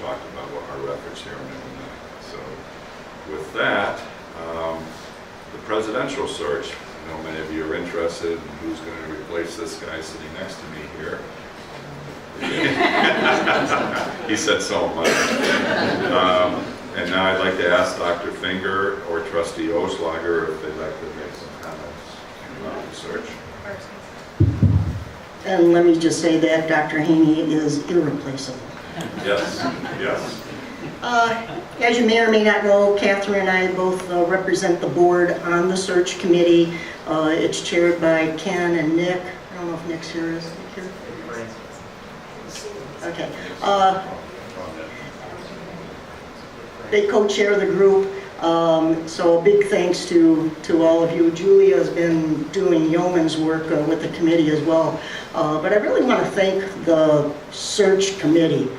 talked about what our efforts here and everything. So with that, the presidential search. I know many of you are interested in who's going to replace this guy sitting next to me here. He said so much. And now I'd like to ask Dr. Finger or Trustee Oilschlager if they'd like to make some comments about the search. And let me just say that Dr. Haney is irreplaceable. Yes, yes. As you may or may not know, Catherine and I both represent the board on the search committee. It's chaired by Ken and Nick. I don't know if Nick's here. Is Nick here? Okay. They co-chair the group. So a big thanks to all of you. Julia has been doing yeoman's work with the committee as well. But I really want to thank the search committee.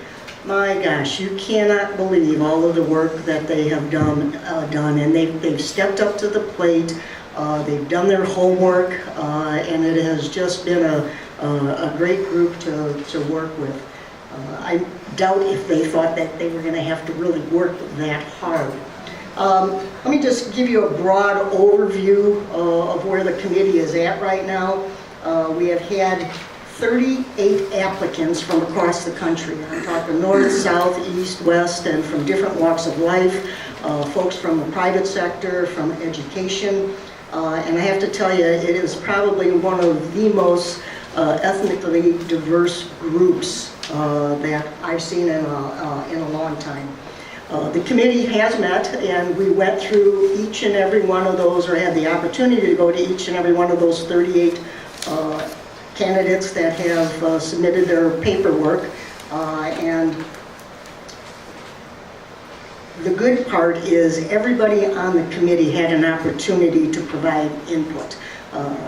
My gosh, you cannot believe all of the work that they have done, and they've stepped up to the plate. They've done their homework, and it has just been a great group to work with. I doubt if they thought that they were going to have to really work that hard. Let me just give you a broad overview of where the committee is at right now. We have had 38 applicants from across the country. I'm talking north, south, east, west, and from different walks of life, folks from the private sector, from education. And I have to tell you, it is probably one of the most ethnically diverse groups that I've seen in a long time. The committee has met, and we went through each and every one of those, or had the opportunity to go to each and every one of those 38 candidates that have submitted their paperwork. And the good part is everybody on the committee had an opportunity to provide input.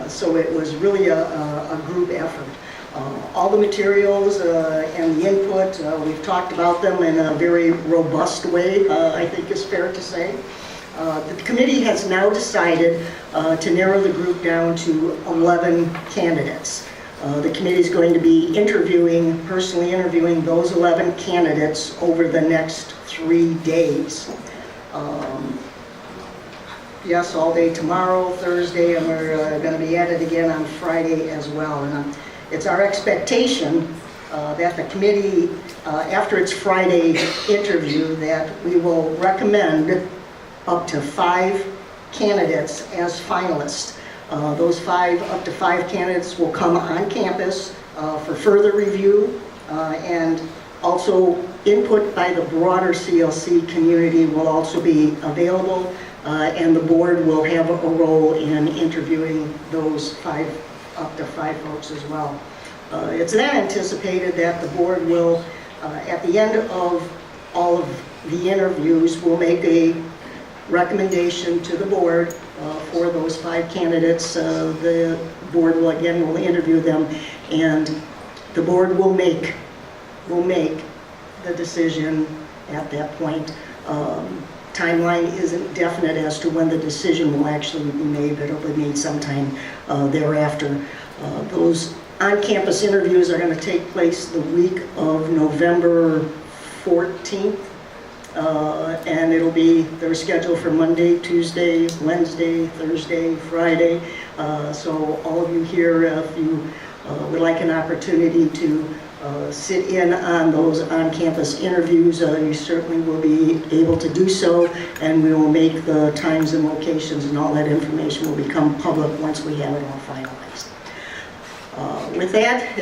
So it was really a group effort. All the materials and the input, we've talked about them in a very robust way, I think is fair to say. The committee has now decided to narrow the group down to 11 candidates. The committee is going to be personally interviewing those 11 candidates over the next 3 days. Yes, all day tomorrow, Thursday, and we're going to be at it again on Friday as well. And it's our expectation that the committee, after its Friday interview, that we will recommend up to 5 candidates as finalists. Those up to 5 candidates will come on campus for further review, and also input by the broader CLC community will also be available, and the board will have a role in interviewing those up to 5 folks as well. It's then anticipated that the board will, at the end of all of the interviews, will make a recommendation to the board for those 5 candidates. The board will interview them, and the board will make the decision at that point. Timeline isn't definite as to when the decision will actually be made, but it'll be made sometime thereafter. Those on-campus interviews are going to take place the week of November 14th. And they're scheduled for Monday, Tuesday, Wednesday, Thursday, Friday. So all of you here, if you would like an opportunity to sit in on those on-campus interviews, you certainly will be able to do so, and we will make the times and locations, and all that information will become public once we have it all finalized. With that,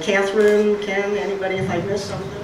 Catherine, Ken, anybody, if I missed something?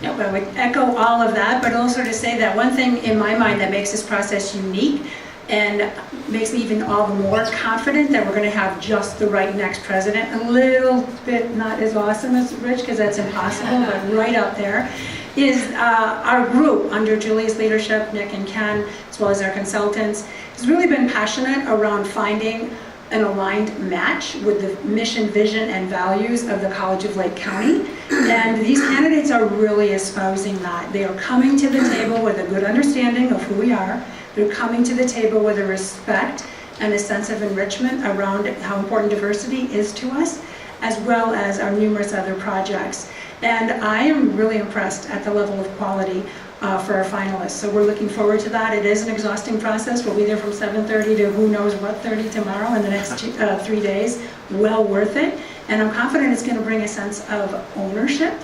No, but I would echo all of that, but also to say that one thing in my mind that makes this process unique and makes me even all the more confident that we're going to have just the right next president. A little bit not as awesome as Rich, because that's impossible, but right up there, is our group under Julia's leadership, Nick and Ken, as well as our consultants, has really been passionate around finding an aligned match with the mission, vision, and values of the College of Lake County. And these candidates are really espousing that. They are coming to the table with a good understanding of who we are. They're coming to the table with a respect and a sense of enrichment around how important diversity is to us, as well as our numerous other projects. And I am really impressed at the level of quality for our finalists. So we're looking forward to that. It is an exhausting process. We'll be there from 7:30 to who knows what 30 tomorrow in the next 3 days. Well worth it. And I'm confident it's going to bring a sense of ownership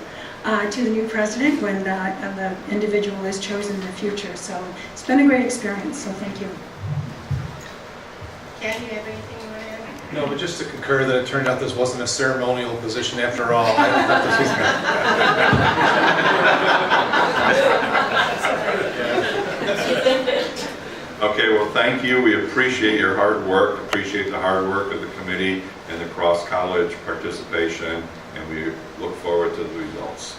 to the new president when the individual is chosen in the future. So it's been a great experience, so thank you. Ken, you have anything you want to add? No, but just to concur that it turned out this wasn't a ceremonial position after all. I don't think this is Okay, well, thank you. We appreciate your hard work, appreciate the hard work of the committee and the cross-college participation, and we look forward to the results.